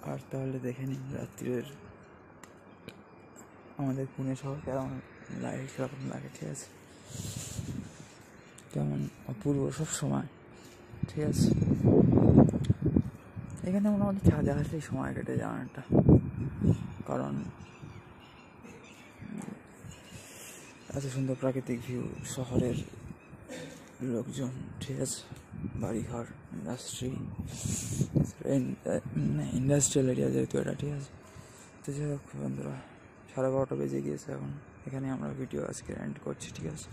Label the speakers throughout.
Speaker 1: আর তাহলে দেখে নিন রাত্রির আমাদের পুনে শহর কেমন লাগে, কীরকম লাগে। ঠিক আছে, কেমন অপূর্ব সব সময়। ঠিক আছে, এখানে মোটামুটি ছাদে আসলেই সময় কেটে যাওয়ার একটা, কারণ এত সুন্দর প্রাকৃতিক ভিউ, শহরের লোকজন, ঠিক আছে, বাড়িঘর, ইন্ডাস্ট্রিয়াল এরিয়া যেহেতু এটা। ঠিক আছে, তো যাই হোক বন্ধুরা, 12:30 বেজে গিয়েছে এখন। এখানে আমরা ভিডিও আজকে এন্ড করছি। ঠিক আছে,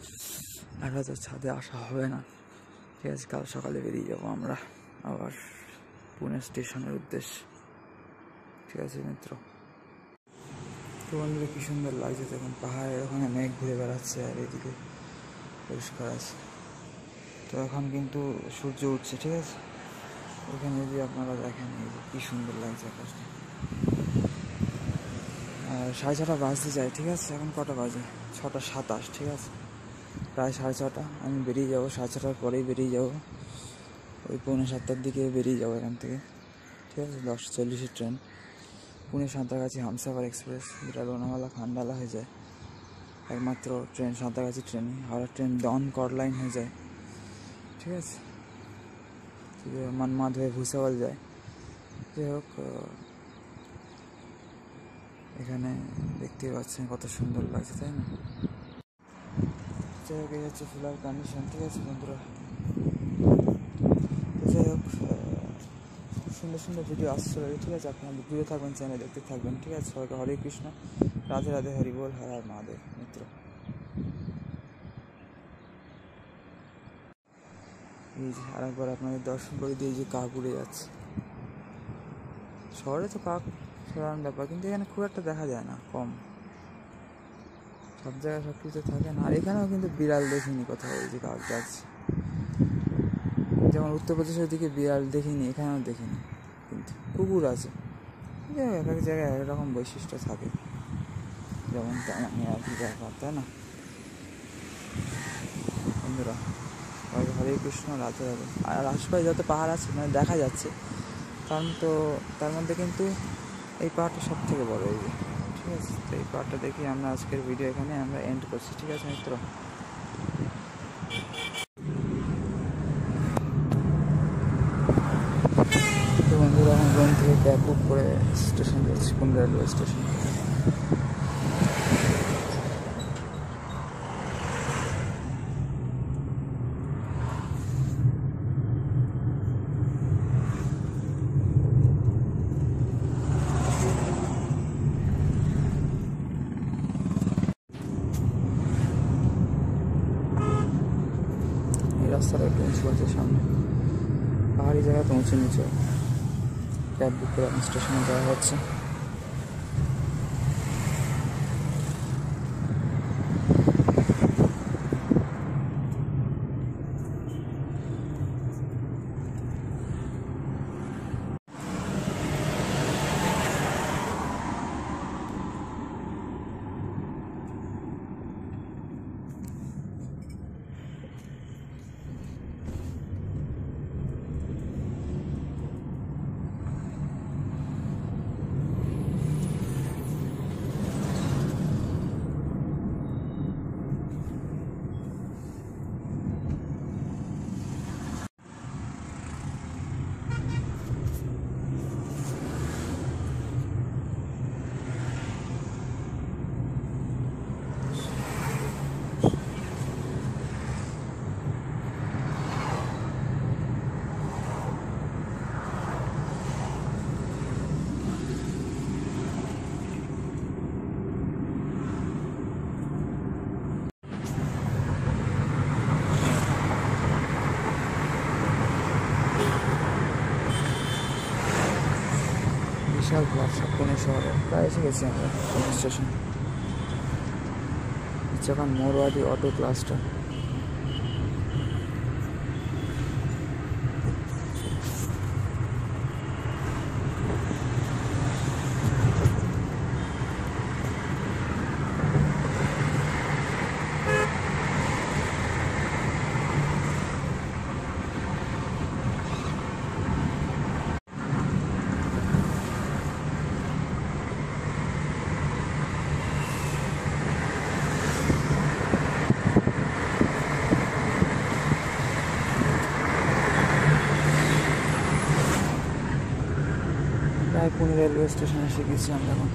Speaker 1: আর হয়তো ছাদে আসা হবে না। ঠিক আছে, কাল সকালে বেরিয়ে যাবো আমরা আবার পুনে স্টেশনের উদ্দেশ্যে। ঠিক আছে মিত্র, তো বন্ধুরা কী সুন্দর লাগছে দেখুন, পাহাড়ের ওখানে মেঘ ঘুরে বেড়াচ্ছে আর এদিকে পরিষ্কার আছে। তো এখন কিন্তু সূর্য উঠছে। ঠিক আছে, এখানে যদি আপনারা দেখেন এই যে কী সুন্দর লাগছে আকাশটা। আর 6:30 বাজতে যায়। ঠিক আছে, এখন কটা বাজে? 6:27। ঠিক আছে, প্রায় 6:30। আমি বেরিয়ে যাবো 6:30 পরেই বেরিয়ে যাবো, ওই 6:45 দিকে বেরিয়ে যাবো এখান থেকে। ঠিক আছে, 10:40 ট্রেন পুনে সাঁতরাগাছি হামসাফার এক্সপ্রেস, যেটা লোনাওয়ালা খান্ডালা হয়ে যায়। একমাত্র ট্রেন সাঁতরাগাছি ট্রেনই, হাওড়া ট্রেন ডন করলাইন হয়ে যায়। ঠিক আছে, মানমাদ হয়ে ভুসাওয়াল যায়। যাই হোক, এখানে দেখতে পাচ্ছেন কত সুন্দর লাগছে, তাই না? যাই হোক, এই হচ্ছে ফুলার কন্ডিশন। ঠিক আছে বন্ধুরা, যাই হোক, সুন্দর সুন্দর ভিডিও আসছে। ঠিক আছে, আপনারা ভিডিও থাকবেন, চ্যানেল দেখতে থাকবেন। ঠিক আছে, সবাইকে হরে কৃষ্ণ, রাধে রাধে, হরি বল, হর হর মহাদেব মিত্র। এই যে আরেকবার আপনাদের দর্শন করে দিয়ে যে কাক উড়ে যাচ্ছে। শহরে তো কাক সাধারণ ব্যাপার, কিন্তু এখানে খুব একটা দেখা যায় না, কম। সব জায়গায় সব কিছু থাকে না। আর এখানেও কিন্তু বিড়াল দেখিনি কোথাও, এই যে কাক যাচ্ছে। যেমন উত্তরপ্রদেশের দিকে বিড়াল দেখিনি, এখানেও দেখিনি, কিন্তু কুকুর আছে। এক এক জায়গায় এক রকম বৈশিষ্ট্য থাকে, যেমন তেমনই আর কি ব্যাপার, তাই না বন্ধুরা? হরে কৃষ্ণ, রাধে রাধে। আর আশপাশে যত পাহাড় আছে মানে দেখা যাচ্ছে, তার মধ্যে কিন্তু এই পাহাড়টা সব থেকে বড়। এই যে, ঠিক আছে, তো এই পাহাড়টা দেখি আমরা আজকের ভিডিও এখানে আমরা এন্ড করছি। ঠিক আছে মিত্র, তো বন্ধুরা এখন রুম থেকে ক্যাব বুক করে স্টেশন যাচ্ছি, কোন রেলওয়ে স্টেশন। রাস্তাটা একটু উঁচু আছে, সামনে পাহাড়ি জায়গা তো উঁচু নিচু। ক্যাব বুক করে এখন স্টেশনে যাওয়া হচ্ছে। বিশাল ভরসা পুনে শহরে, প্রায় এসে গেছি আমরা পুনে স্টেশন। যখন মোরওয়ারি অটো ক্লাসটা, পুনে রেলওয়ে স্টেশনে এসে গেছি আমরা এখন।